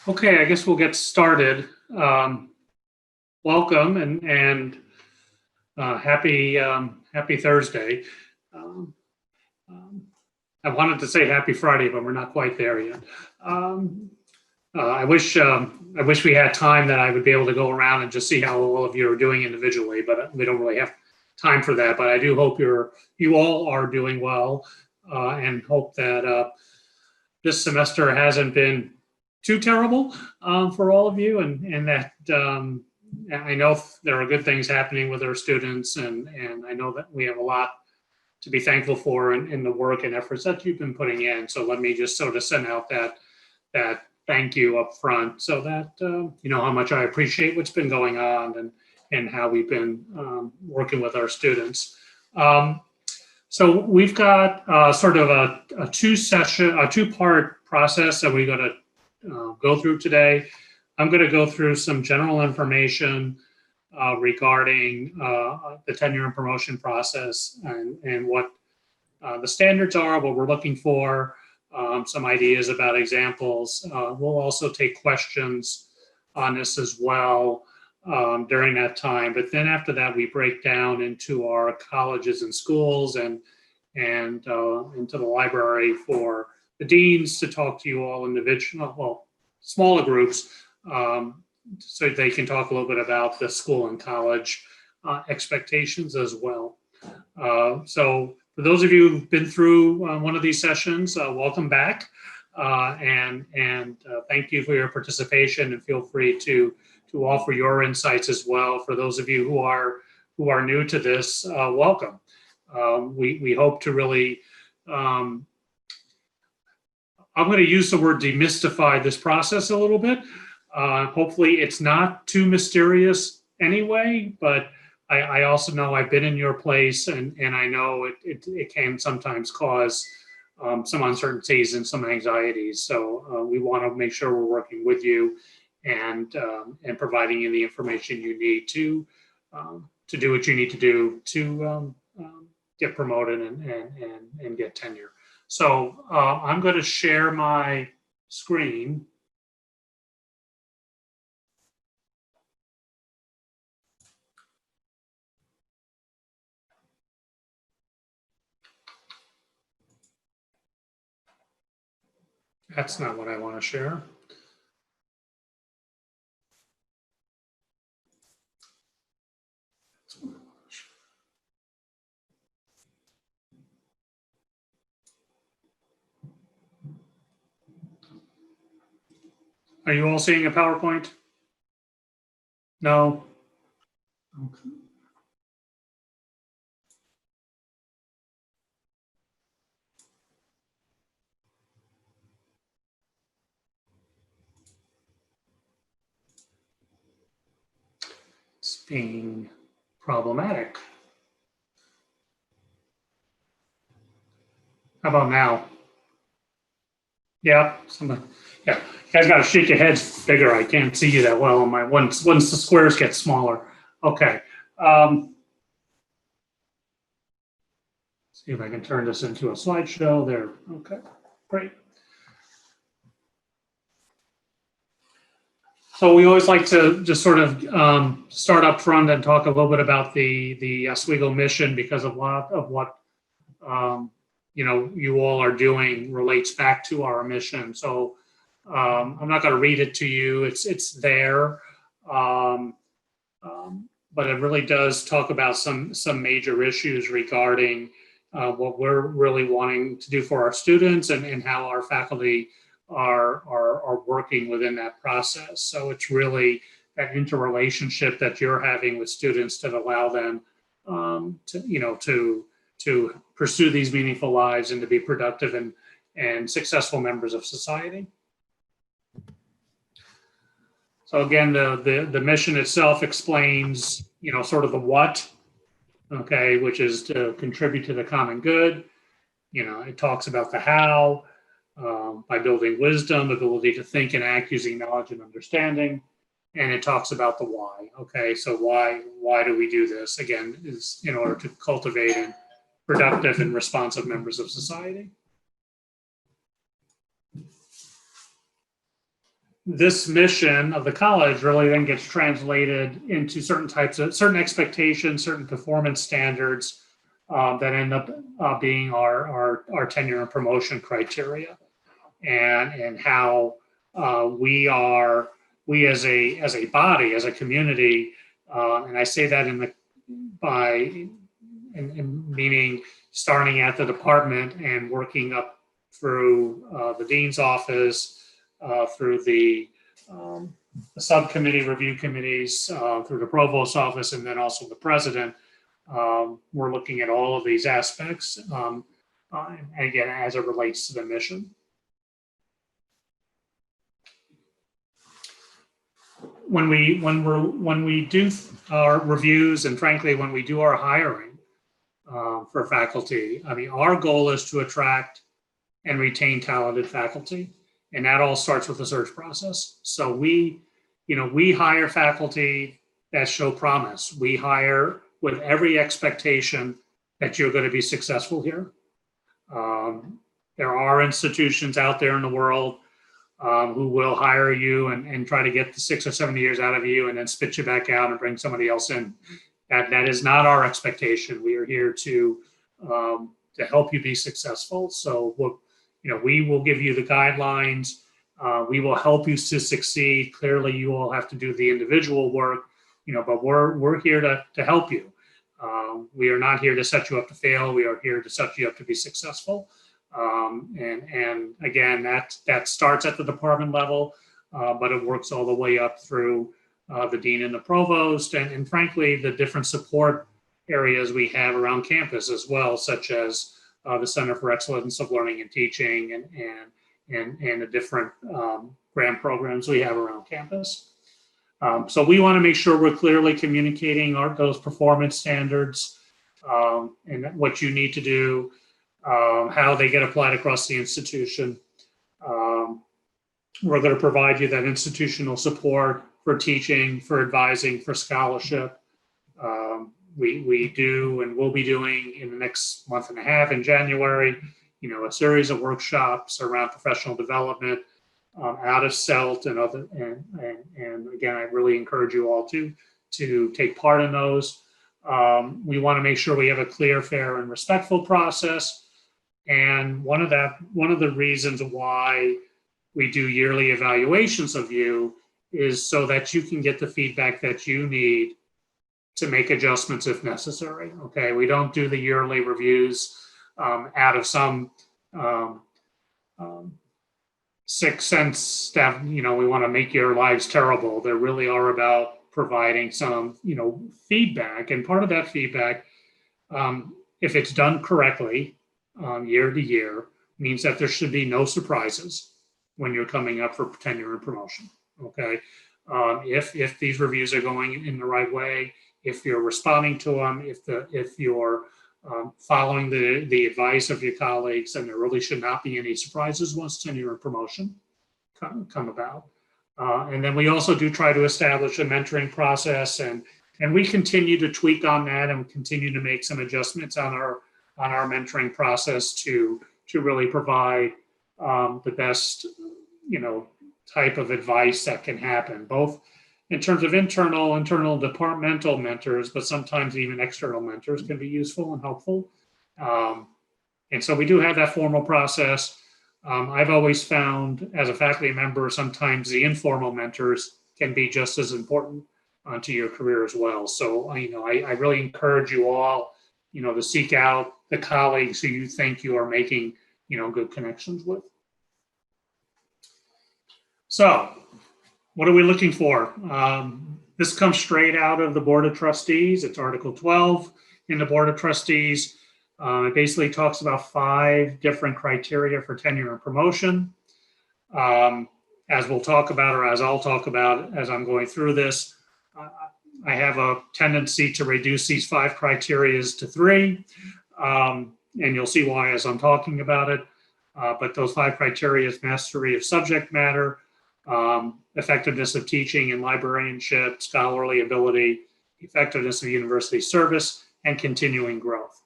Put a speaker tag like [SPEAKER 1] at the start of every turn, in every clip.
[SPEAKER 1] Okay, I guess we'll get started. Welcome and happy Thursday. Um, um, I wanted to say happy Friday, but we're not quite there yet. Um, I wish we had time that I would be able to go around and just see how all of you are doing individually, but we don't really have time for that. But I do hope you all are doing well, and hope that this semester hasn't been too terrible for all of you, and that I know there are good things happening with our students, and I know that we have a lot to be thankful for in the work and efforts that you've been putting in. So let me just sort of send out that thank you up front, so that you know how much I appreciate what's been going on and how we've been working with our students. Um, so we've got sort of a two-part process that we're going to go through today. I'm going to go through some general information regarding the tenure and promotion process and what the standards are, what we're looking for, some ideas about examples. We'll also take questions on this as well during that time. But then after that, we break down into our colleges and schools and into the library for the deans to talk to you all individual, well, smaller groups, so they can talk a little bit about the school and college expectations as well. So for those of you who've been through one of these sessions, welcome back, and thank you for your participation. And feel free to offer your insights as well. For those of you who are new to this, welcome. We hope to really. I'm going to use the word demystify this process a little bit. Hopefully, it's not too mysterious anyway, but I also know I've been in your place, and I know it can sometimes cause some uncertainties and some anxieties. So we want to make sure we're working with you and providing you the information you need to do what you need to do to get promoted and get tenure. So I'm going to share my screen. That's not what I want to share. Are you all seeing a PowerPoint? No? Okay. It's being problematic. How about now? Yeah, yeah. You guys got to shake your heads bigger. I can't see you that well on my once the squares get smaller. Okay. See if I can turn this into a slideshow there. Okay, great. So we always like to just sort of start up front and talk a little bit about the Oswego mission, because a lot of what you know you all are doing relates back to our mission. So I'm not going to read it to you. It's there, um, but it really does talk about some major issues regarding what we're really wanting to do for our students and how our faculty are working within that process. So it's really that interrelationship that you're having with students that allow them to pursue these meaningful lives and to be productive and successful members of society. So again, the mission itself explains, sort of the what, okay, which is to contribute to the common good. It talks about the how, by building wisdom, ability to think and act using knowledge and understanding, and it talks about the why. Okay, so why do we do this? Again, is in order to cultivate and productive and responsive members of society. this mission of the college really then gets translated into certain expectations, certain performance standards that end up being our tenure and promotion criteria, and how we as a body, as a community, and I say that in meaning starting at the department and working up through the dean's office, through the subcommittee review committees, through the provost's office, and then also the president. We're looking at all of these aspects, and again, as it relates to the mission. When we do our reviews, and frankly, when we do our hiring for faculty, I mean, our goal is to attract and retain talented faculty, and that all starts with the search process. So we hire faculty that show promise. We hire with every expectation that you're going to be successful here. There are institutions out there in the world who will hire you and try to get the 6 or 7 years out of you and then spit you back out and bring somebody else in. That is not our expectation. We are here to help you be successful. So we will give you the guidelines. We will help you to succeed. Clearly, you all have to do the individual work, but we're here to help you. We are not here to set you up to fail. We are here to set you up to be successful. And again, that starts at the department level, but it works all the way up through the dean and the provost, and frankly, the different support areas we have around campus as well, such as the Center for Excellence of Learning and Teaching, and the different grant programs we have around campus. So we want to make sure we're clearly communicating those performance standards, and what you need to do, how they get applied across the institution. We're going to provide you that institutional support for teaching, for advising, for scholarship. We do and will be doing in the next month and a half in January, a series of workshops around professional development, out of CELT and other, and again, I really encourage you all to take part in those. We want to make sure we have a clear, fair, and respectful process. And one of the reasons why we do yearly evaluations of you is so that you can get the feedback that you need to make adjustments if necessary. Okay, we don't do the yearly reviews out of some sixth sense stuff. We want to make your lives terrible. They really are about providing some, feedback, and part of that feedback, if it's done correctly, year to year, means that there should be no surprises when you're coming up for tenure and promotion. Okay, if these reviews are going in the right way, if you're responding to them, if you're following the advice of your colleagues, then there really should not be any surprises once tenure and promotion come about. And then we also do try to establish a mentoring process, and we continue to tweak on that, and continue to make some adjustments on our mentoring process to really provide the best type of advice that can happen, both in terms of internal departmental mentors, but sometimes even external mentors can be useful and helpful. And so we do have that formal process. I've always found, as a faculty member, sometimes the informal mentors can be just as important to your career as well. So I really encourage you all to seek out the colleagues who you think you are making good connections with. So what are we looking for? This comes straight out of the Board of Trustees. It's Article 12 in the Board of Trustees. It basically talks about 5 different criteria for tenure and promotion. As we'll talk about, or as I'll talk about as I'm going through this, I have a tendency to reduce these 5 criteria to 3. And you'll see why as I'm talking about it. But those 5 criteria is mastery of subject matter, effectiveness of teaching and librarianship, scholarly ability, effectiveness of university service, and continuing growth.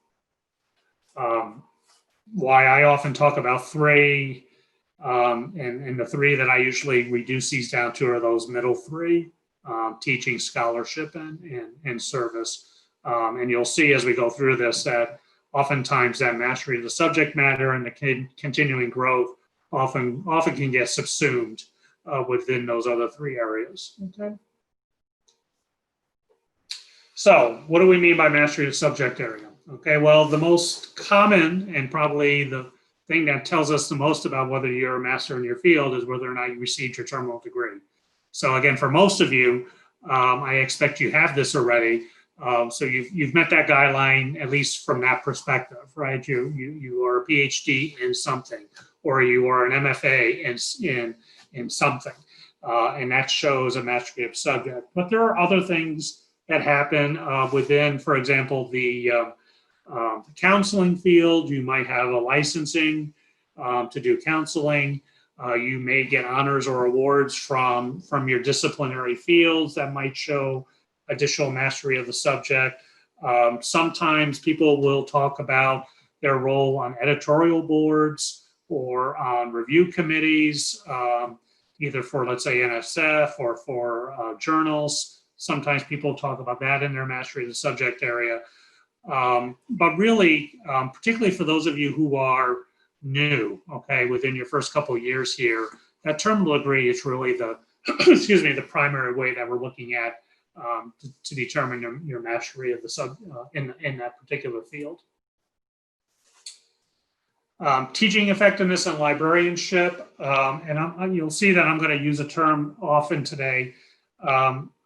[SPEAKER 1] Why I often talk about 3 And the three that I usually reduce these down to are those middle three, teaching, scholarship, and service. And you'll see as we go through this that oftentimes that mastery of the subject matter and the continuing growth often can get subsumed within those other three areas. Okay. So what do we mean by mastery of subject area? Okay, well, the most common and probably the thing that tells us the most about whether you're a master in your field is whether or not you received your terminal degree. So again, for most of you, I expect you have this already. So you've met that guideline, at least from that perspective, right? You are a PhD in something, or you are an MFA in something, and that shows a mastery of subject. But there are other things that happen within, for example, the counseling field. You might have a licensing to do counseling. You may get honors or awards from your disciplinary fields that might show additional mastery of the subject. Sometimes people will talk about their role on editorial boards or on review committees, either for, let's say, NSF or for journals. Sometimes people talk about that in their mastery of the subject area. But really, particularly for those of you who are new, okay, within your first couple of years here, that terminal degree is really the, excuse me, the primary way that we're looking at to determine your mastery of the in that particular field. Teaching effectiveness and librarianship, and you'll see that I'm going to use a term often today.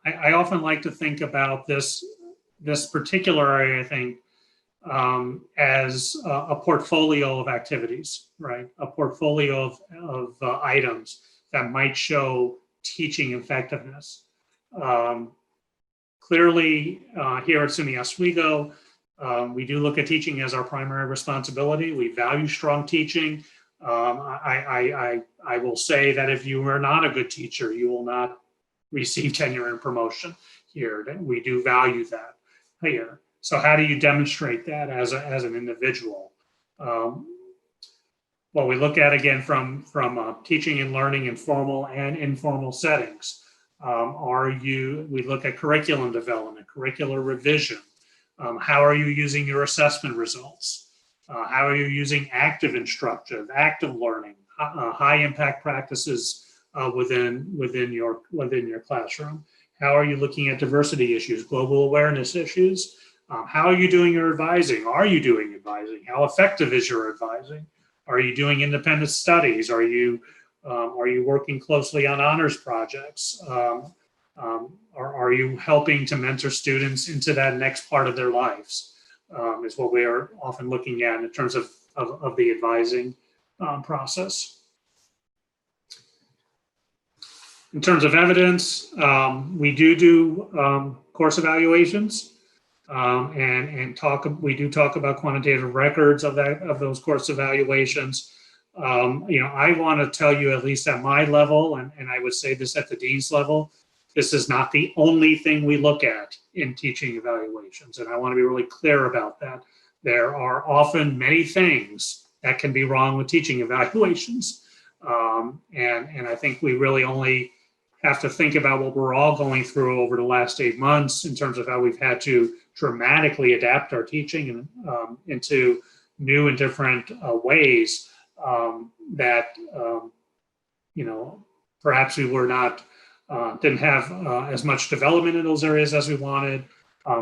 [SPEAKER 1] I often like to think about this particular area, I think, as a portfolio of activities, right? A portfolio of items that might show teaching effectiveness. Clearly, here at SUNY Oswego, we do look at teaching as our primary responsibility. We value strong teaching. I will say that if you are not a good teacher, you will not receive tenure and promotion here. We do value that here. So how do you demonstrate that as an individual? Well, we look at, again, from teaching and learning in formal and informal settings. We look at curriculum development, curricular revision. How are you using your assessment results? How are you using active instructive, active learning, high impact practices within your classroom? How are you looking at diversity issues, global awareness issues? How are you doing your advising? Are you doing advising? How effective is your advising? Are you doing independent studies? Are you working closely on honors projects? Are you helping to mentor students into that next part of their lives? Is what we are often looking at in terms of the advising process. In terms of evidence, we do course evaluations, we do talk about quantitative records of those course evaluations. I want to tell you, at least at my level, and I would say this at the dean's level, this is not the only thing we look at in teaching evaluations, and I want to be really clear about that. There are often many things that can be wrong with teaching evaluations, and I think we really only have to think about what we're all going through over the last 8 months in terms of how we've had to dramatically adapt our teaching into new and different ways that perhaps we were not didn't have as much development in those areas as we wanted.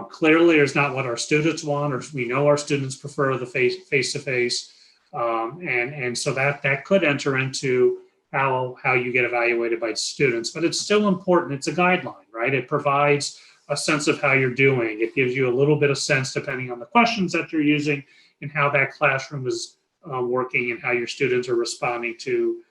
[SPEAKER 1] Clearly, it's not what our students want, or we know our students prefer the face-to-face, and so that could enter into how you get evaluated by students. But it's still important. It's a guideline, right? It provides a sense of how you're doing. It gives you a little bit of sense, depending on the questions that you're using, and how that classroom is working, and how your students are responding to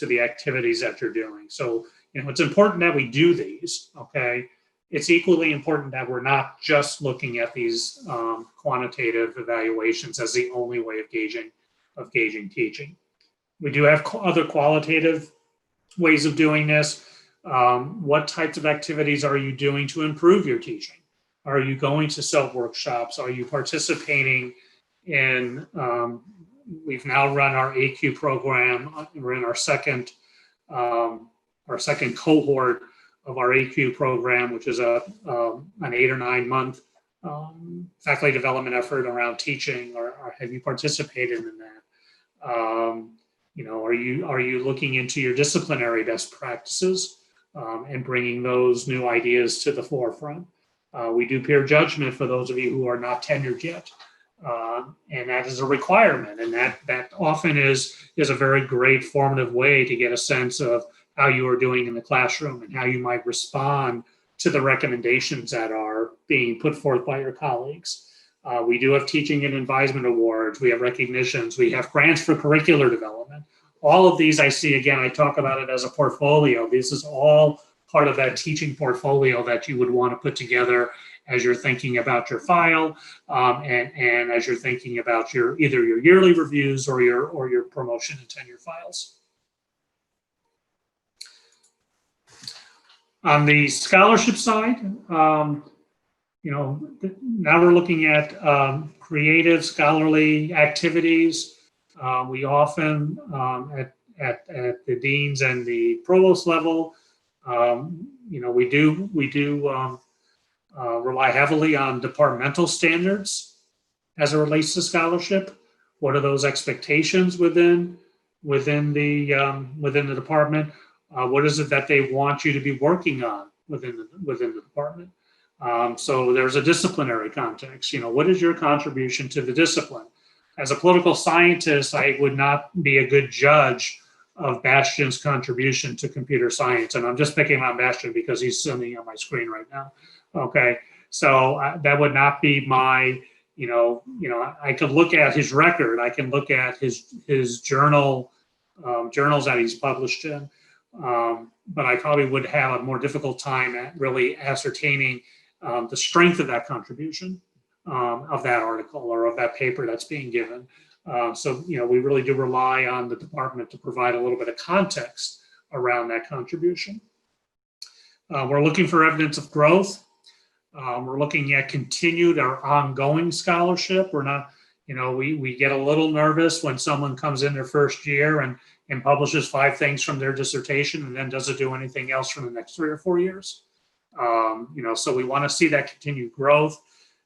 [SPEAKER 1] the activities that you're doing. So, it's important that we do these, okay? It's equally important that we're not just looking at these quantitative evaluations as the only way of gauging teaching. We do have other qualitative ways of doing this. What types of activities are you doing to improve your teaching? Are you going to self-workshops? Are you participating in we've now run our AQ program. We're in our second cohort of our AQ program, which is an 8 or 9 month faculty development effort around teaching. Or have you participated in that? Are you looking into your disciplinary best practices and bringing those new ideas to the forefront? We do peer judgment for those of you who are not tenured yet. And that is a requirement, and that often is a very great formative way to get a sense of how you are doing in the classroom and how you might respond to the recommendations that are being put forth by your colleagues. We do have teaching and advisement awards. We have recognitions. We have grants for curricular development. All of these I see, again, I talk about it as a portfolio. This is all part of that teaching portfolio that you would want to put together as you're thinking about your file, and as you're thinking about either your yearly reviews or your promotion and tenure files. On the scholarship side, now we're looking at creative scholarly activities. We often at the deans and the provost level, we do rely heavily on departmental standards as it relates to scholarship. What are those expectations within the department? What is it that they want you to be working on within the department? So there's a disciplinary context. What is your contribution to the discipline? As a political scientist, I would not be a good judge of Bastian's contribution to computer science, and I'm just picking on Bastian because he's sitting on my screen right now. Okay, so that would not be my, I could look at his record, I can look at his journals that he's published in, but I probably would have a more difficult time at really ascertaining the strength of that contribution of that article or of that paper that's being given. So we really do rely on the department to provide a little bit of context around that contribution. We're looking for evidence of growth. We're looking at continued or ongoing scholarship. We're not, we get a little nervous when someone comes in their first year and publishes 5 things from their dissertation and then doesn't do anything else for the next 3 or 4 years. So we want to see that continued growth.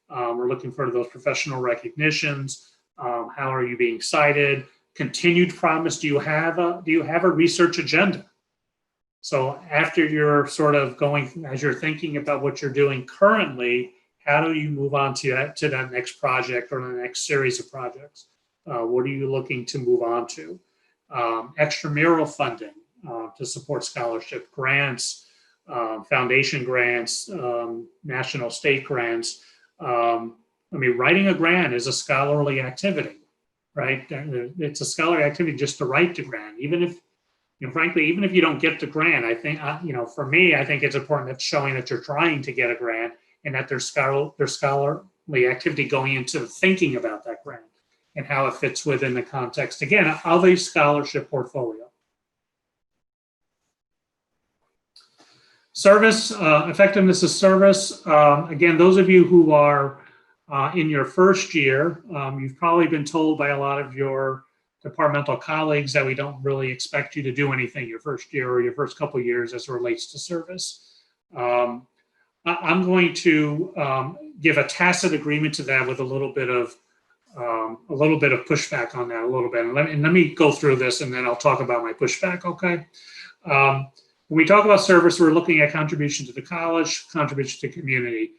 [SPEAKER 1] We're looking for those professional recognitions. How are you being cited? Continued promise. Do you have a research agenda? So after you're sort of as you're thinking about what you're doing currently, how do you move on to that next project or the next series of projects? What are you looking to move on to? Extramural funding to support scholarship, grants, foundation grants, national state grants. Writing a grant is a scholarly activity, right? It's a scholarly activity just to write the grant, even if, frankly, even if you don't get the grant. I think, for me, I think it's important that showing that you're trying to get a grant and that there's scholarly activity going into thinking about that grant and how it fits within the context, again, of a scholarship portfolio. Service, effectiveness of service. Again, those of you who are in your first year, you've probably been told by a lot of your departmental colleagues that we don't really expect you to do anything your first year or your first couple of years as it relates to service. I'm going to give a tacit agreement to that with a little bit of pushback on that a little bit. And let me go through this and then I'll talk about my pushback, okay? When we talk about service, we're looking at contribution to the college, contribution to community.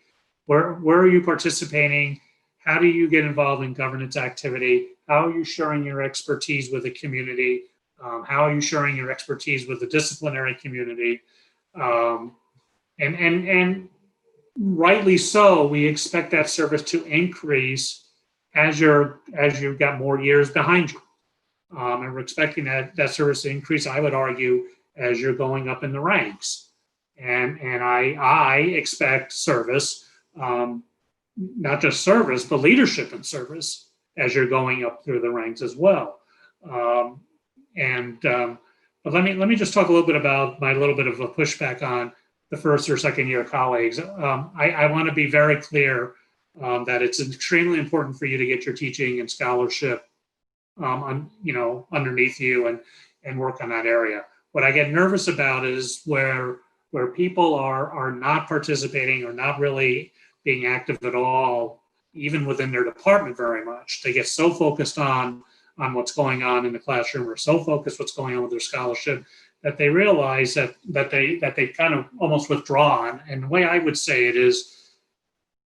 [SPEAKER 1] Where are you participating? How do you get involved in governance activity? How are you sharing your expertise with the community? How are you sharing your expertise with the disciplinary community? And rightly so, we expect that service to increase as you've got more years behind you. And we're expecting that service to increase, I would argue, as you're going up in the ranks. And I expect service, not just service, but leadership and service as you're going up through the ranks as well. But let me just talk a little bit about my little bit of a pushback on the first or second year colleagues. I want to be very clear that it's extremely important for you to get your teaching and scholarship underneath you and work on that area. What I get nervous about is where people are not participating or not really being active at all, even within their department very much. They get so focused on what's going on in the classroom or so focused what's going on with their scholarship that they realize that they kind of almost withdrawn. And the way I would say it is,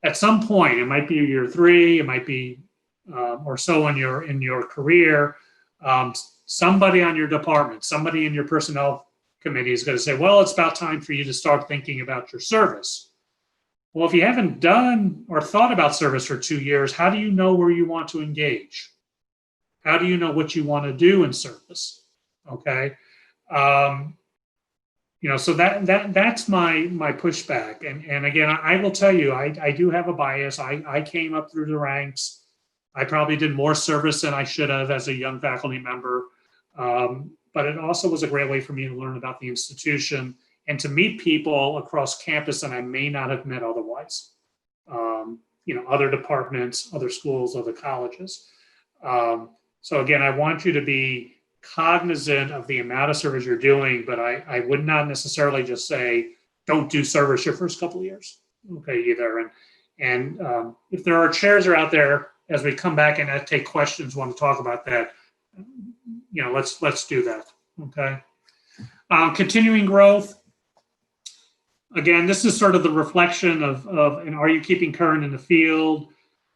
[SPEAKER 1] at some point, it might be year 3, it might be or so in your career, somebody on your department, somebody in your personnel committee is going to say, well, it's about time for you to start thinking about your service. Well, if you haven't done or thought about service for 2 years, how do you know where you want to engage? How do you know what you want to do in service? Okay. So that's my pushback. And again, I will tell you, I do have a bias. I came up through the ranks. I probably did more service than I should have as a young faculty member. But it also was a great way for me to learn about the institution and to meet people across campus that I may not have met otherwise. Other departments, other schools, other colleges. So again, I want you to be cognizant of the amount of service you're doing, but I would not necessarily just say, don't do service your first couple of years, okay, either. And if there are chairs are out there, as we come back and take questions, want to talk about that, let's do that, okay? Continuing growth. Again, this is sort of the reflection of and are you keeping current in the field?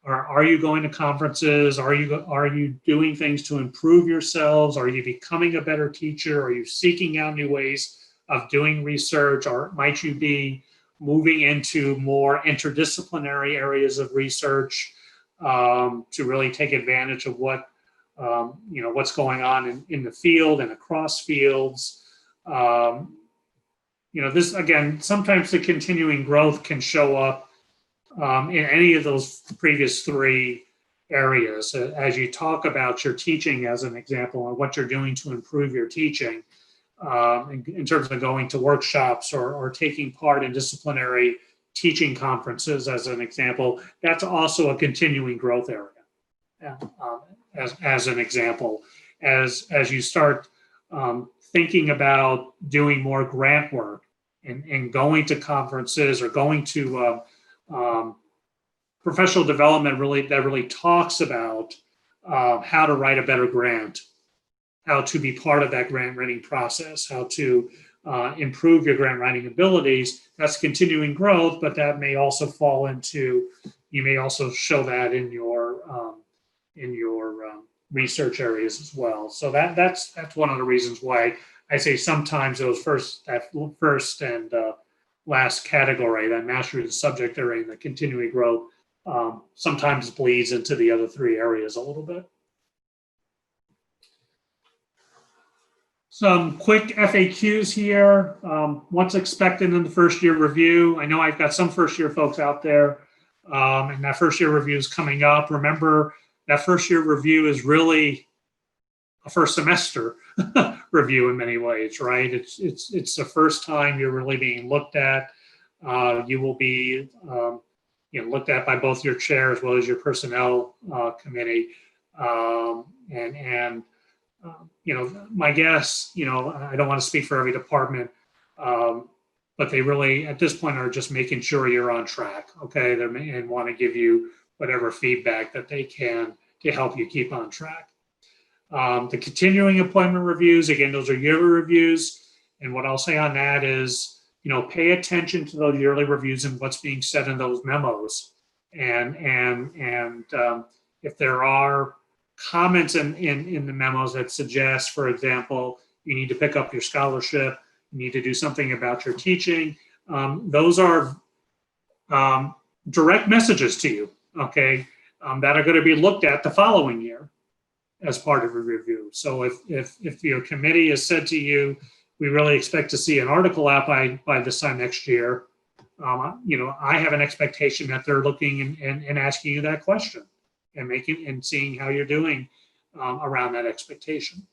[SPEAKER 1] Or are you going to conferences? Are you doing things to improve yourselves? Are you becoming a better teacher? Are you seeking out new ways of doing research? Or might you be moving into more interdisciplinary areas of research to really take advantage of what's going on in the field and across fields? This, again, sometimes the continuing growth can show up in any of those previous 3 areas. As you talk about your teaching as an example, and what you're doing to improve your teaching, in terms of going to workshops or taking part in disciplinary teaching conferences as an example, that's also a continuing growth area. As an example, as you start thinking about doing more grant work and going to conferences or going to professional development that really talks about how to write a better grant, how to be part of that grant writing process, how to improve your grant writing abilities. That's continuing growth, but that may also fall into, you may also show that in your research areas as well. So that's one of the reasons why I say sometimes that first and last category, that mastery of the subject area and the continuing growth, sometimes bleeds into the other 3 areas a little bit. Some quick FAQs here. What's expected in the first year review? I know I've got some first year folks out there, and that first year review is coming up. Remember, that first year review is really a first semester review in many ways, right? It's the first time you're really being looked at. You will be looked at by both your chair as well as your personnel committee. My guess, I don't want to speak for every department, but they really, at this point, are just making sure you're on track, okay? And want to give you whatever feedback that they can to help you keep on track. The continuing appointment reviews, again, those are yearly reviews. And what I'll say on that is, pay attention to those yearly reviews and what's being said in those memos. And if there are comments in the memos that suggest, for example, you need to pick up your scholarship, you need to do something about your teaching, those are direct messages to you, okay, that are going to be looked at the following year as part of a review. So if your committee has said to you, we really expect to see an article out by this time next year, I have an expectation that they're looking and asking you that question and seeing how you're doing around that expectation.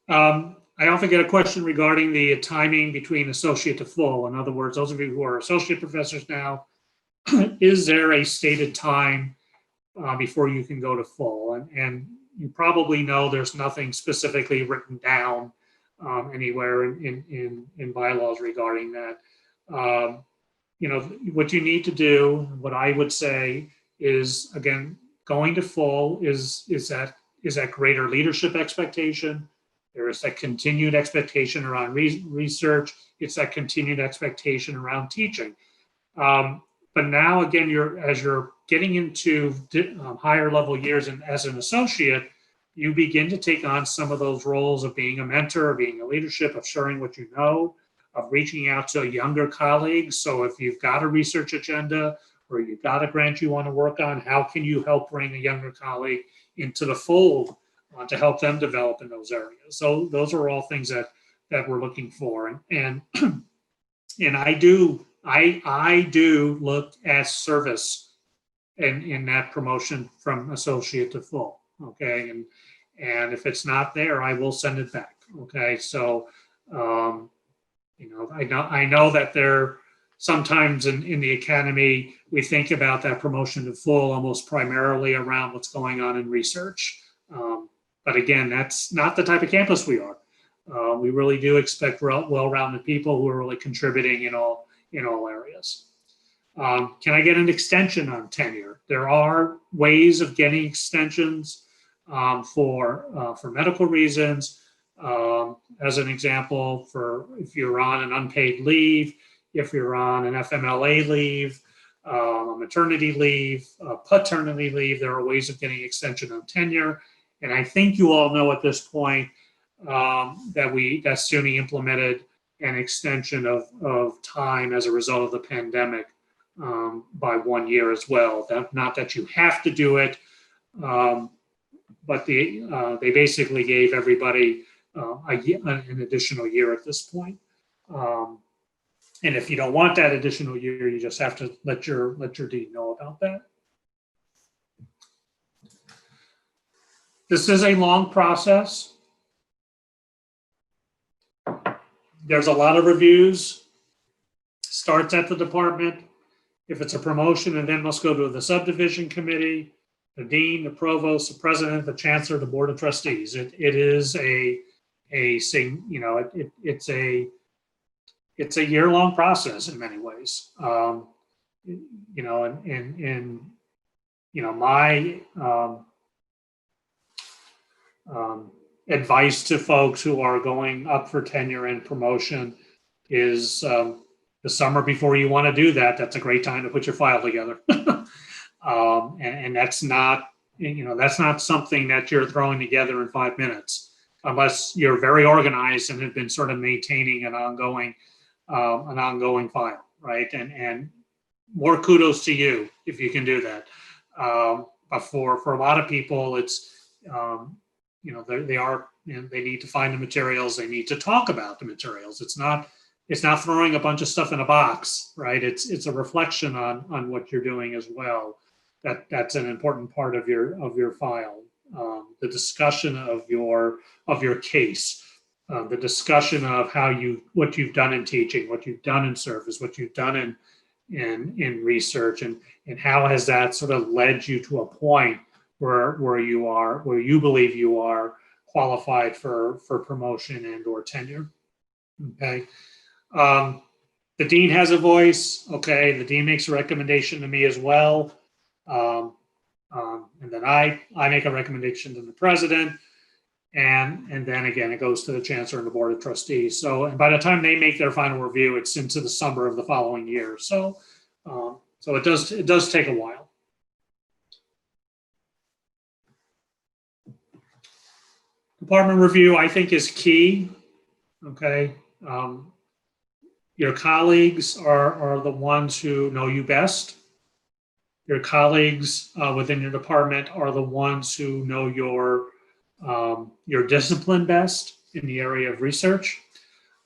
[SPEAKER 1] I often get a question regarding the timing between associate to full. In other words, those of you who are associate professors now, is there a stated time before you can go to full? And you probably know there's nothing specifically written down anywhere in bylaws regarding that. What you need to do, what I would say is, again, going to full is that greater leadership expectation. There is that continued expectation around research. It's that continued expectation around teaching. But now, again, as you're getting into higher level years and as an associate, you begin to take on some of those roles of being a mentor, of being a leadership, of sharing what you know, of reaching out to younger colleagues. So if you've got a research agenda or you've got a grant you want to work on, how can you help bring a younger colleague into the fold to help them develop in those areas? So those are all things that we're looking for. And I do look at service in that promotion from associate to full. Okay, and if it's not there, I will send it back. Okay, so I know that there sometimes in the academy we think about that promotion to full almost primarily around what's going on in research. But again, that's not the type of campus we are. We really do expect well-rounded people who are really contributing in all areas. Can I get an extension on tenure? There are ways of getting extensions for medical reasons. As an example, for if you're on an unpaid leave, if you're on an FMLA leave, maternity leave, paternity leave, there are ways of getting extension on tenure. And I think you all know at this point that SUNY implemented an extension of time as a result of the pandemic by 1 year as well. Not that you have to do it, but they basically gave everybody an additional year at this point. And if you don't want that additional year, you just have to let your dean know about that. This is a long process. There's a lot of reviews. Starts at the department. If it's a promotion, and then must go to the subdivision committee, the dean, the provost, the president, the chancellor, the board of trustees. It is it's a year-long process in many ways. My advice to folks who are going up for tenure and promotion is the summer before you want to do that. That's a great time to put your file together. And that's not something that you're throwing together in 5 minutes, unless you're very organized and have been sort of maintaining an ongoing file, right? And more kudos to you if you can do that. But for a lot of people, it's they need to find the materials. They need to talk about the materials. It's not throwing a bunch of stuff in a box, right? It's a reflection on what you're doing as well. That's an important part of your file. The discussion of your case, the discussion of what you've done in teaching, what you've done in service, what you've done in research, and how has that sort of led you to a point where you believe you are qualified for promotion and or tenure. Okay. The dean has a voice. Okay. The dean makes a recommendation to me as well. And then I make a recommendation to the president. And then again, it goes to the chancellor and the board of trustees. So, and by the time they make their final review, it's into the summer of the following year. So it does take a while. Department review, I think, is key. Okay. Your colleagues are the ones who know you best. Your colleagues within your department are the ones who know your discipline best in the area of research.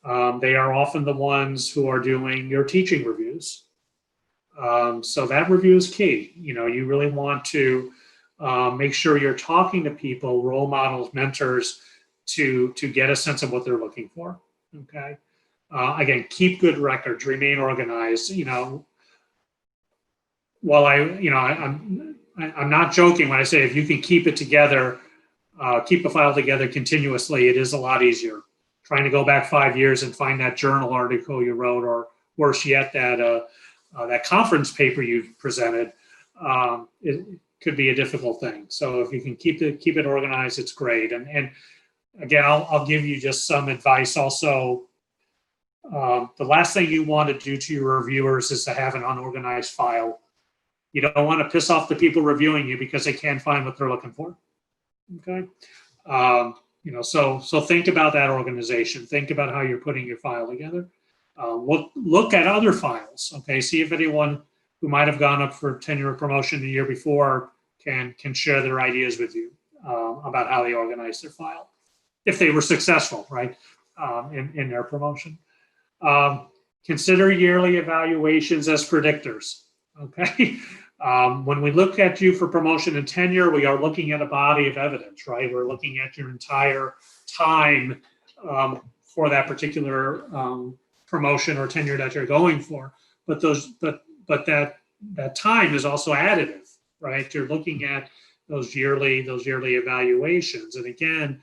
[SPEAKER 1] They are often the ones who are doing your teaching reviews. So that review is key. You really want to make sure you're talking to people, role models, mentors, to get a sense of what they're looking for. Okay. Again, keep good records, remain organized. While I'm not joking when I say if you can keep it together, keep a file together continuously, it is a lot easier. Trying to go back 5 years and find that journal article you wrote, or worse yet, that conference paper you presented, it could be a difficult thing. So if you can keep it organized, it's great. And again, I'll give you just some advice also. The last thing you want to do to your reviewers is to have an unorganized file. You don't want to piss off the people reviewing you because they can't find what they're looking for. Okay. So think about that organization. Think about how you're putting your file together. Look at other files. Okay. See if anyone who might have gone up for tenure or promotion the year before can share their ideas with you about how they organize their file, if they were successful, right, in their promotion. Consider yearly evaluations as predictors. Okay. When we look at you for promotion and tenure, we are looking at a body of evidence, right? We're looking at your entire time for that particular promotion or tenure that you're going for. But that time is also additive, right? You're looking at those yearly evaluations. And again,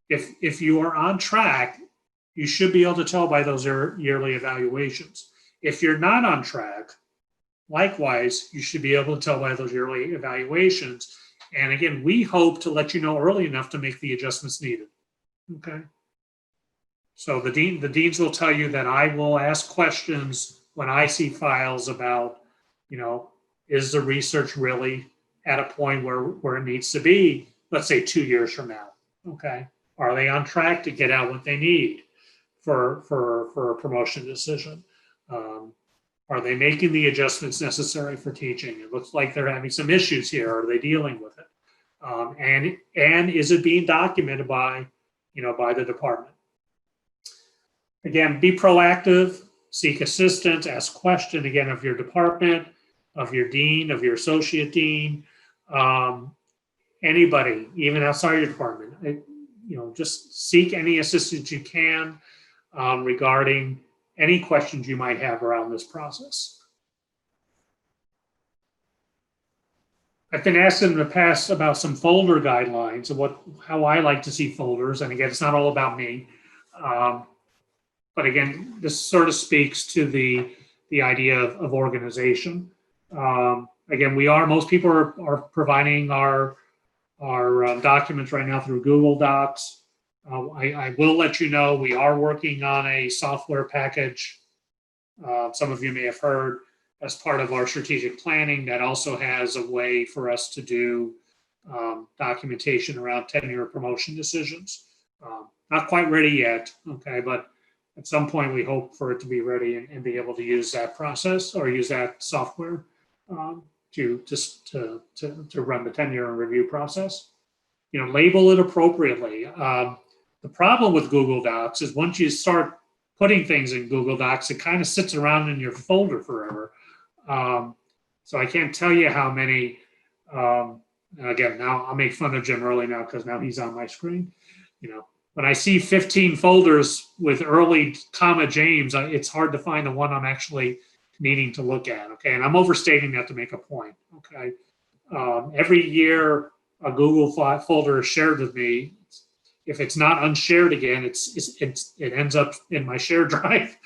[SPEAKER 1] if you are on track, you should be able to tell by those yearly evaluations. If you're not on track, likewise, you should be able to tell by those yearly evaluations. And again, we hope to let you know early enough to make the adjustments needed. Okay. So the deans will tell you that I will ask questions when I see files about, is the research really at a point where it needs to be, let's say 2 years from now. Okay. Are they on track to get out what they need for a promotion decision? Are they making the adjustments necessary for teaching? It looks like they're having some issues here. Are they dealing with it? And is it being documented by the department? Again, be proactive, seek assistance, ask questions again of your department, of your dean, of your associate dean, anybody, even outside your department. Just seek any assistance you can regarding any questions you might have around this process. I've been asked in the past about some folder guidelines of how I like to see folders. And again, it's not all about me. But again, this sort of speaks to the idea of organization. Again, most people are providing our documents right now through Google Docs. I will let you know we are working on a software package. Some of you may have heard as part of our strategic planning that also has a way for us to do documentation around tenure promotion decisions. Not quite ready yet, okay, but at some point we hope for it to be ready and be able to use that process or use that software to run the tenure and review process. Label it appropriately. The problem with Google Docs is once you start putting things in Google Docs, it kind of sits around in your folder forever. So I can't tell you how many, again, now I'll make fun of Jim early now because now he's on my screen. When I see 15 folders with early comma James, it's hard to find the one I'm actually needing to look at. Okay. And I'm overstating that to make a point. Okay. Every year a Google folder is shared with me. If it's not unshared again, it ends up in my shared drive.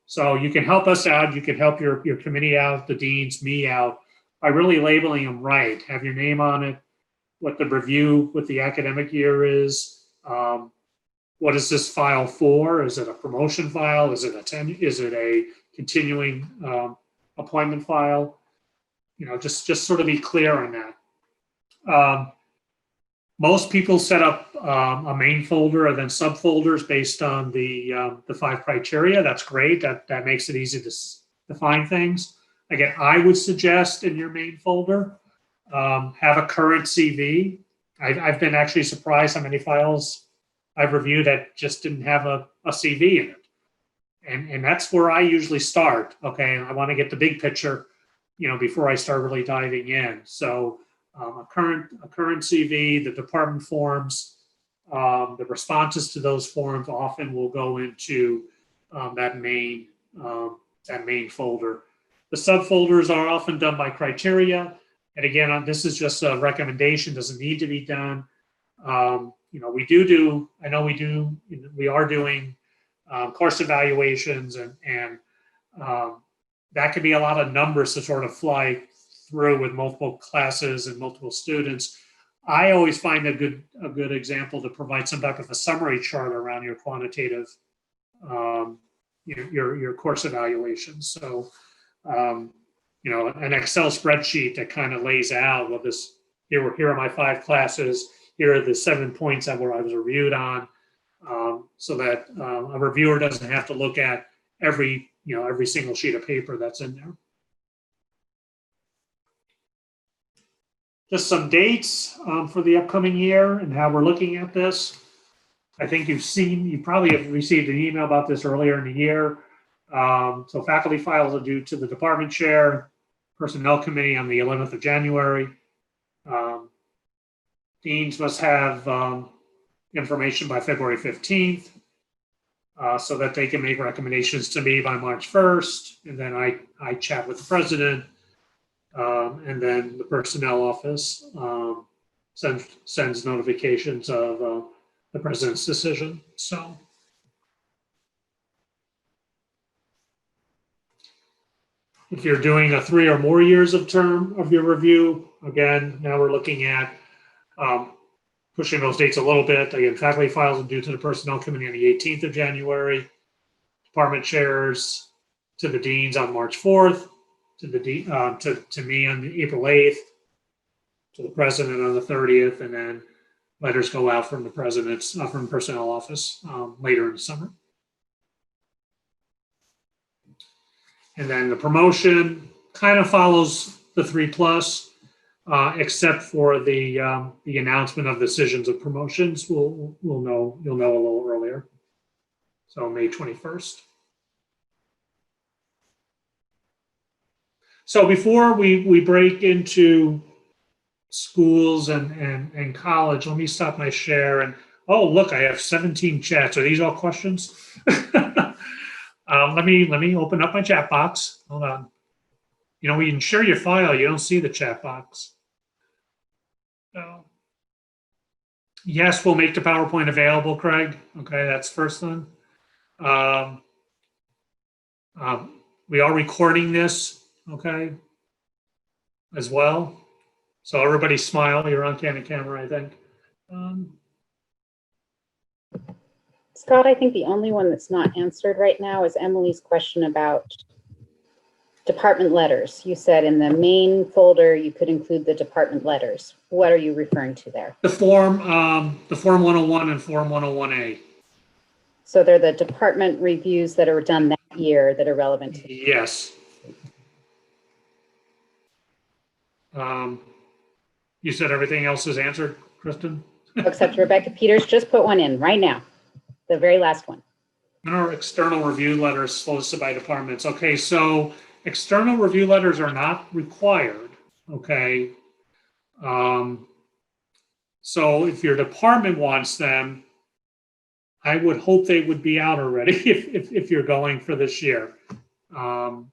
[SPEAKER 1] So you can help us out. You can help your committee out, the deans, me out by really labeling them right. Have your name on it, what the review, what the academic year is. What is this file for? Is it a promotion file? Is it a continuing appointment file? Just sort of be clear on that. Most people set up a main folder and then subfolders based on the 5 criteria. That's great. That makes it easy to find things. Again, I would suggest in your main folder, have a current CV. I've been actually surprised how many files I've reviewed that just didn't have a CV in it. And that's where I usually start. Okay, I want to get the big picture, before I start really diving in. So a current CV, the department forms, the responses to those forms often will go into that main folder. The subfolders are often done by criteria. And again, this is just a recommendation, doesn't need to be done. We are doing course evaluations, and that could be a lot of numbers to sort of fly through with multiple classes and multiple students. I always find a good example to provide some type of a summary chart around your quantitative, your course evaluations. So, an Excel spreadsheet that kind of lays out, well, here are my 5 classes, here are the 7 points that I was reviewed on, so that a reviewer doesn't have to look at every single sheet of paper that's in there. Just some dates for the upcoming year and how we're looking at this. I think you probably have received an email about this earlier in the year. So faculty files are due to the department chair, personnel committee on the 11th of January. Deans must have information by February 15th so that they can make recommendations to me by March 1st. And then I chat with the president, and then the personnel office sends notifications of the president's decision. So if you're doing a 3 or more years of term of your review, again, now we're looking at pushing those dates a little bit. Again, faculty files are due to the personnel committee on the 18th of January, department chairs to the deans on March 4th, to me on April 8th, to the president on the 30th, and then letters go out from the president's from the personnel office later in the summer. And then the promotion kind of follows the 3+, except for the announcement of decisions of promotions. You'll know a little earlier. So May 21st. So before we break into schools and college, let me stop my share. And oh, look, I have 17 chats. Are these all questions? Let me open up my chat box. Hold on. When you share your file, you don't see the chat box. So, yes, we'll make the PowerPoint available, Craig. Okay, that's first thing. We are recording this, okay, as well. So everybody smile. You're on camera, I think.
[SPEAKER 2] Scott, I think the only one that's not answered right now is Emily's question about department letters. You said in the main folder you could include the department letters. What are you referring to there?
[SPEAKER 1] The form 101 and form 101A.
[SPEAKER 2] So they're the department reviews that are done that year that are relevant to.
[SPEAKER 1] Yes. You said everything else is answered, Kristen?
[SPEAKER 2] Except Rebecca Peters just put one in right now, the very last one.
[SPEAKER 1] Our external review letters solicited by departments. Okay, so external review letters are not required, okay? So if your department wants them, I would hope they would be out already if you're going for this year. And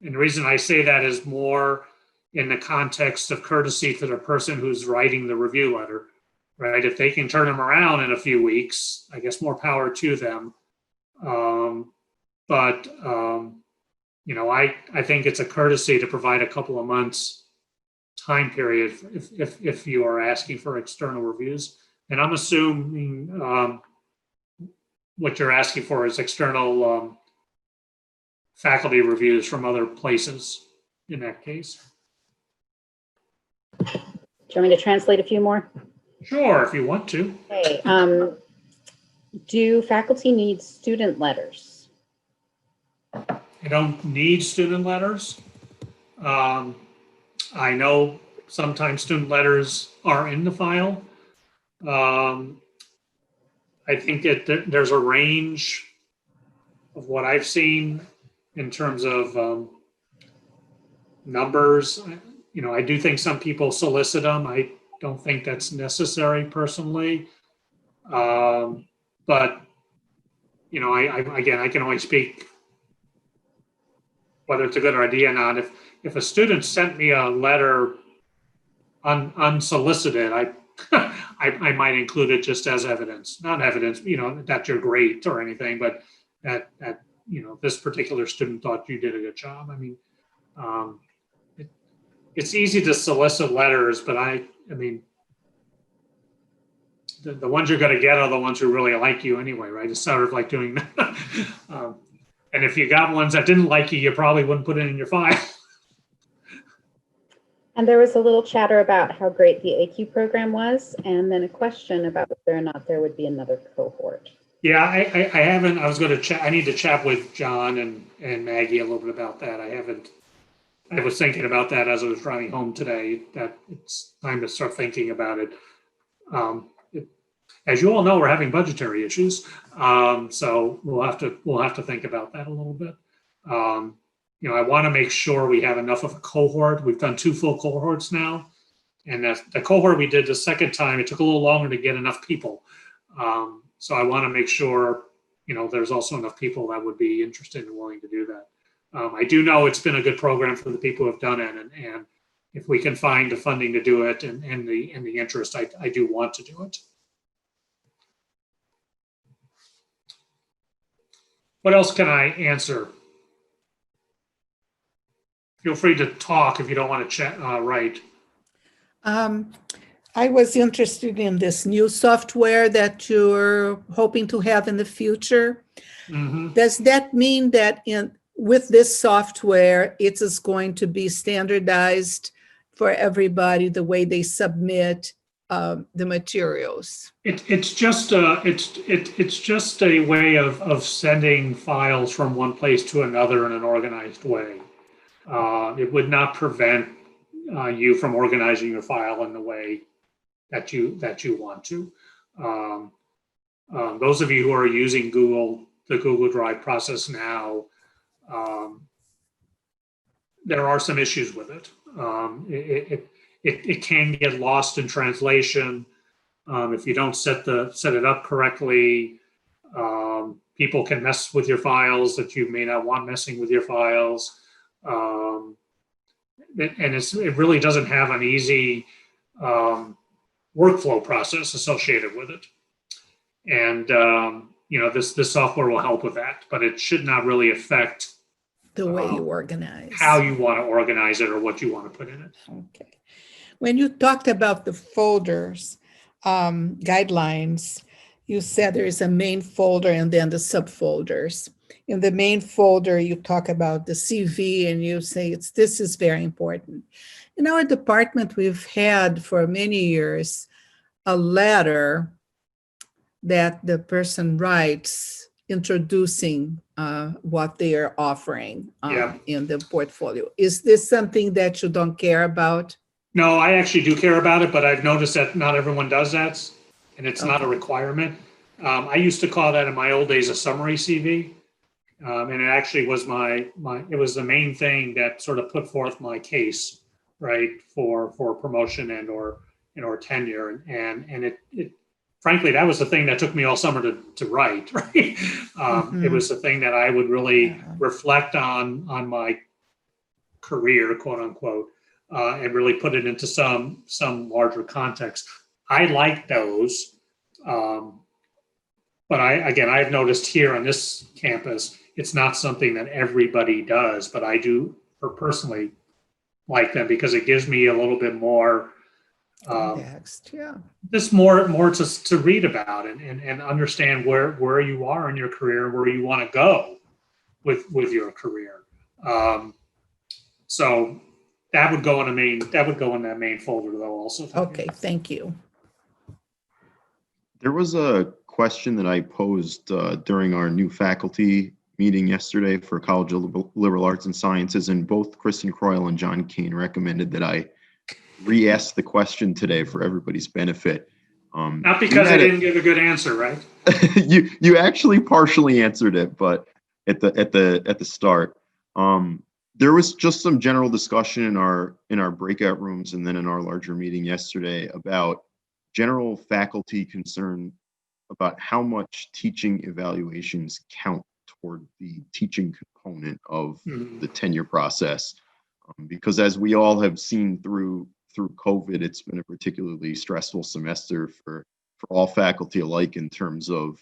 [SPEAKER 1] the reason I say that is more in the context of courtesy to the person who's writing the review letter, right? If they can turn them around in a few weeks, I guess more power to them. I think it's a courtesy to provide a couple of months time period if you are asking for external reviews. And I'm assuming what you're asking for is external faculty reviews from other places in that case.
[SPEAKER 2] Do you want me to translate a few more?
[SPEAKER 1] Sure, if you want to.
[SPEAKER 2] Okay. Do faculty need student letters?
[SPEAKER 1] You don't need student letters. I know sometimes student letters are in the file. I think there's a range of what I've seen in terms of numbers. I do think some people solicit them. I don't think that's necessary personally. But I can only speak whether it's a good idea or not. If a student sent me a letter unsolicited, I might include it just as evidence, not evidence, that you're great or anything, but that this particular student thought you did a good job. I mean, um, it, it's easy to solicit letters, but I mean, the ones you're going to get are the ones who really like you anyway, right? It's sort of like doing that. And if you got ones that didn't like you, you probably wouldn't put it in your file.
[SPEAKER 2] And there was a little chatter about how great the AQ program was, and then a question about whether or not there would be another cohort.
[SPEAKER 1] Yeah, I haven't. I was going to chat. I need to chat with John and Maggie a little bit about that. I haven't. I was thinking about that as I was driving home today. That it's time to start thinking about it. As you all know, we're having budgetary issues, so we'll have to think about that a little bit. I want to make sure we have enough of a cohort. We've done 2 full cohorts now, and the cohort we did the second time, it took a little longer to get enough people. So I want to make sure there's also enough people that would be interested and willing to do that. I do know it's been a good program for the people who have done it, and if we can find the funding to do it and the interest, I do want to do it. What else can I answer? Feel free to talk if you don't want to chat, write.
[SPEAKER 3] I was interested in this new software that you're hoping to have in the future.
[SPEAKER 1] Mm-hmm.
[SPEAKER 3] Does that mean that with this software, it is going to be standardized for everybody, the way they submit the materials?
[SPEAKER 1] It's just a way of sending files from one place to another in an organized way. It would not prevent you from organizing your file in the way that you want to. Those of you who are using the Google Drive process now, there are some issues with it. It can get lost in translation if you don't set it up correctly. People can mess with your files that you may not want messing with your files. And it really doesn't have an easy workflow process associated with it. And this software will help with that, but it should not really affect
[SPEAKER 3] the way you organize,
[SPEAKER 1] how you want to organize it, or what you want to put in it.
[SPEAKER 3] Okay. When you talked about the folders, guidelines, you said there is a main folder and then the subfolders. In the main folder, you talk about the CV and you say this is very important. In our department, we've had for many years a letter that the person writes introducing what they are offering in the portfolio. Is this something that you don't care about?
[SPEAKER 1] No, I actually do care about it, but I've noticed that not everyone does that, and it's not a requirement. I used to call that in my old days a summary CV, and it actually was it was the main thing that sort of put forth my case, right, for promotion and or tenure, and it frankly, that was the thing that took me all summer to write, right? It was the thing that I would really reflect on my career, quote unquote, and really put it into some larger context. I like those, but I've noticed here on this campus, it's not something that everybody does, but I do personally like them because it gives me a little bit more
[SPEAKER 3] context,
[SPEAKER 1] just more to read about and understand where you are in your career, where you want to go with your career. So that would go in that main folder though also.
[SPEAKER 3] Okay, thank you.
[SPEAKER 4] There was a question that I posed during our new faculty meeting yesterday for College of Liberal Arts and Sciences, and both Kristen Croyle and John Kane recommended that I re-ask the question today for everybody's benefit.
[SPEAKER 1] Not because I didn't give a good answer, right?
[SPEAKER 4] you actually partially answered it, but at the start, there was just some general discussion in our breakout rooms and then in our larger meeting yesterday about general faculty concern about how much teaching evaluations count toward the teaching component of the tenure process. Because as we all have seen through through COVID, it's been a particularly stressful semester for all faculty alike in terms of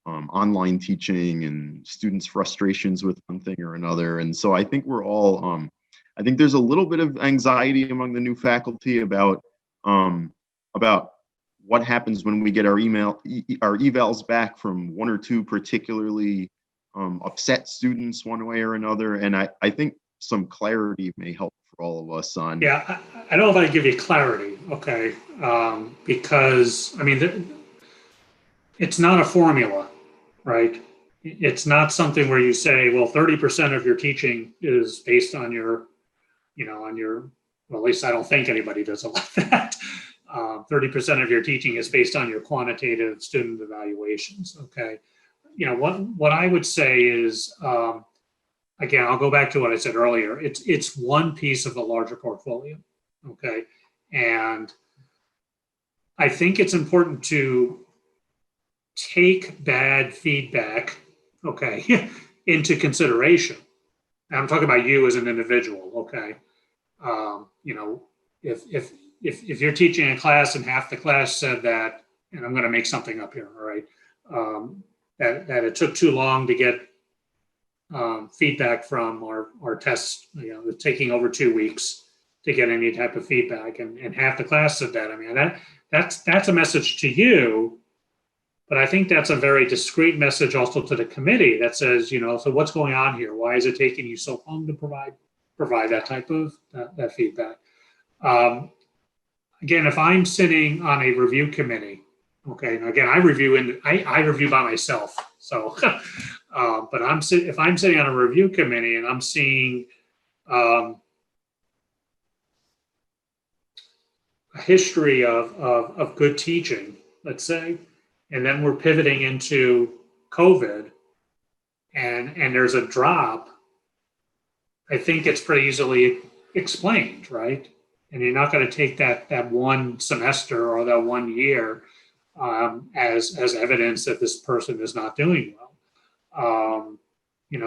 [SPEAKER 4] online teaching and students' frustrations with one thing or another. And so I think we're all, I think there's a little bit of anxiety among the new faculty about what happens when we get our evals back from one or two particularly upset students one way or another. And I think some clarity may help for all of us on.
[SPEAKER 1] Yeah, I don't know if I give you clarity, okay? Because, I mean, it's not a formula, right? It's not something where you say, well, 30% of your teaching is based on your, well, at least I don't think anybody does it like that. 30% of your teaching is based on your quantitative student evaluations, okay? What I would say is, again, I'll go back to what I said earlier. It's one piece of the larger portfolio, okay? And I think it's important to take bad feedback, okay, into consideration. And I'm talking about you as an individual, okay? If you're teaching a class and half the class said that, and I'm going to make something up here, all right, that it took too long to get feedback from our tests, taking over 2 weeks to get any type of feedback, and half the class said that. I mean, that's a message to you, but I think that's a very discreet message also to the committee that says, so what's going on here? Why is it taking you so long to provide that type of that feedback? Again, if I'm sitting on a review committee, okay, and again, I review by myself. So, but if I'm sitting on a review committee and I'm seeing a history of good teaching, let's say, and then we're pivoting into COVID, and there's a drop, I think it's pretty easily explained, right? And you're not going to take that one semester or that 1 year as evidence that this person is not doing well.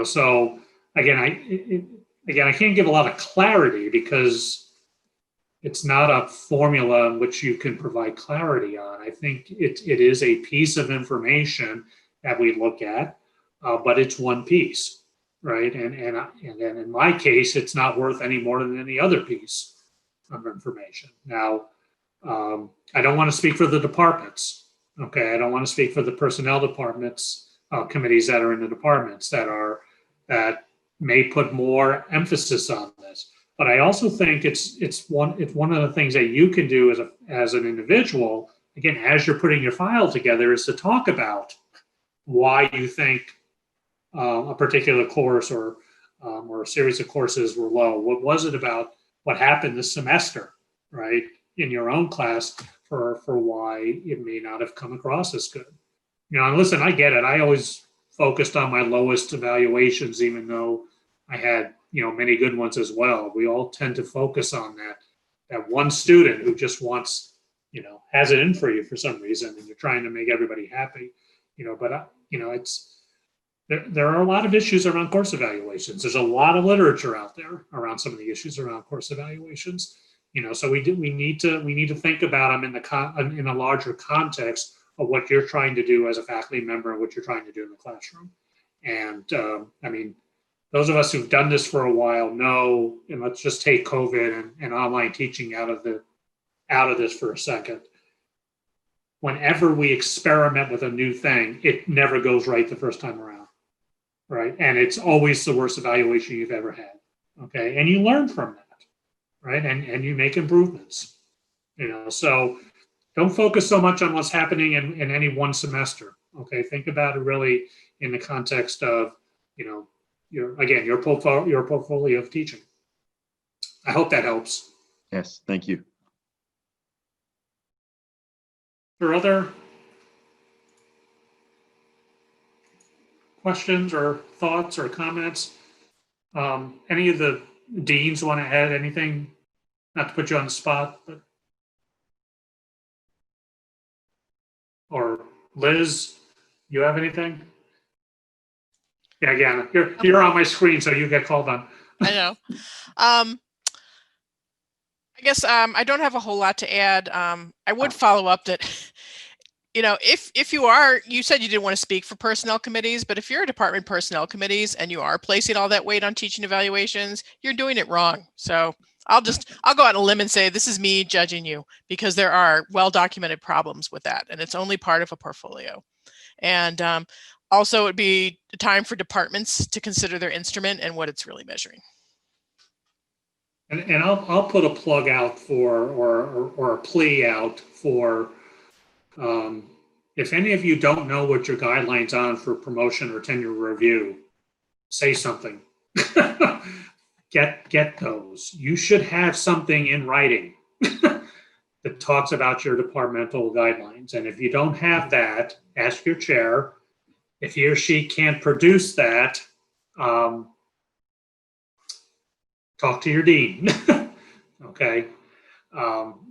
[SPEAKER 1] So again, I can't give a lot of clarity because it's not a formula in which you can provide clarity on. I think it is a piece of information that we look at, but it's one piece, right? And then in my case, it's not worth any more than any other piece of information. Now, I don't want to speak for the departments. Okay, I don't want to speak for the personnel departments, committees that are in the departments that may put more emphasis on this. But I also think it's one of the things that you can do as an individual, again, as you're putting your file together, is to talk about why you think a particular course or a series of courses were low. What was it about what happened this semester, right, in your own class for why it may not have come across as good? And listen, I get it. I always focused on my lowest evaluations, even though I had many good ones as well. We all tend to focus on that one student who just wants, has it in for you for some reason, and you're trying to make everybody happy, but it's there are a lot of issues around course evaluations. There's a lot of literature out there around some of the issues around course evaluations. So we need to think about them in a larger context of what you're trying to do as a faculty member and what you're trying to do in the classroom. And I mean, those of us who've done this for a while know, and let's just take COVID and online teaching out of this for a second. Whenever we experiment with a new thing, it never goes right the first time around, right? And it's always the worst evaluation you've ever had, okay? And you learn from that, right? And you make improvements, So don't focus so much on what's happening in any one semester, okay? Think about it really in the context of, your portfolio of teaching. I hope that helps.
[SPEAKER 4] Yes, thank you.
[SPEAKER 1] Are there other questions or thoughts or comments? Any of the deans want to add anything? Not to put you on the spot, but or Liz, you have anything? Yeah, again, you're on my screen, so you get called on.
[SPEAKER 5] I know. I I guess I don't have a whole lot to add. I would follow up that, if you said you didn't want to speak for personnel committees, but if you're a department personnel committees and you are placing all that weight on teaching evaluations, you're doing it wrong. So I'll go out on a limb and say this is me judging you, because there are well-documented problems with that, and it's only part of a portfolio. And also, it'd be time for departments to consider their instrument and what it's really measuring.
[SPEAKER 1] And I'll put a plug out for, or a plea out for, if any of you don't know what your guidelines on for promotion or tenure review, say something. Get those. You should have something in writing that talks about your departmental guidelines. And if you don't have that, ask your chair. If he or she can't produce that, talk to your dean. Okay.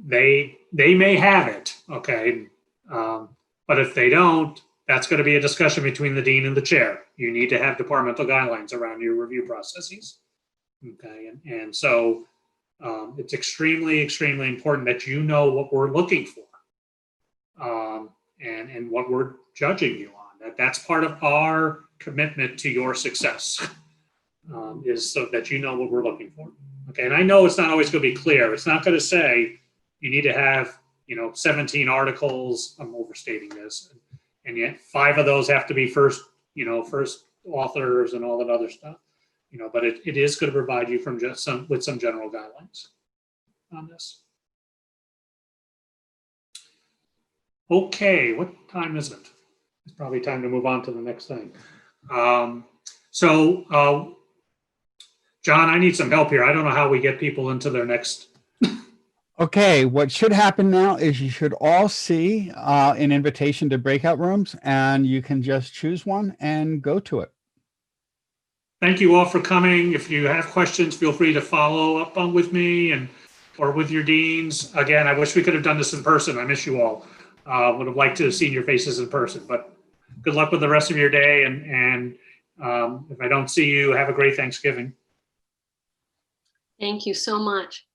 [SPEAKER 1] They may have it. Okay. But if they don't, that's going to be a discussion between the dean and the chair. You need to have departmental guidelines around your review processes. Okay. And so it's extremely, extremely important that you know what we're looking for, and what we're judging you on. That's part of our commitment to your success, is so that you know what we're looking for. Okay. And I know it's not always going to be clear. It's not going to say you need to have, 17 articles. I'm overstating this. And yet 5 of those have to be first authors and all that other stuff. But it is going to provide you with some general guidelines on this. Okay, what time is it? It's probably time to move on to the next thing. John, I need some help here. I don't know how we get people into their next.
[SPEAKER 6] Okay, what should happen now is you should all see an invitation to breakout rooms, and you can just choose one and go to it.
[SPEAKER 1] Thank you all for coming. If you have questions, feel free to follow up with me or with your deans. Again, I wish we could have done this in person. I miss you all. Would have liked to have seen your faces in person, but good luck with the rest of your day. And if I don't see you, have a great Thanksgiving.
[SPEAKER 7] Thank you so much.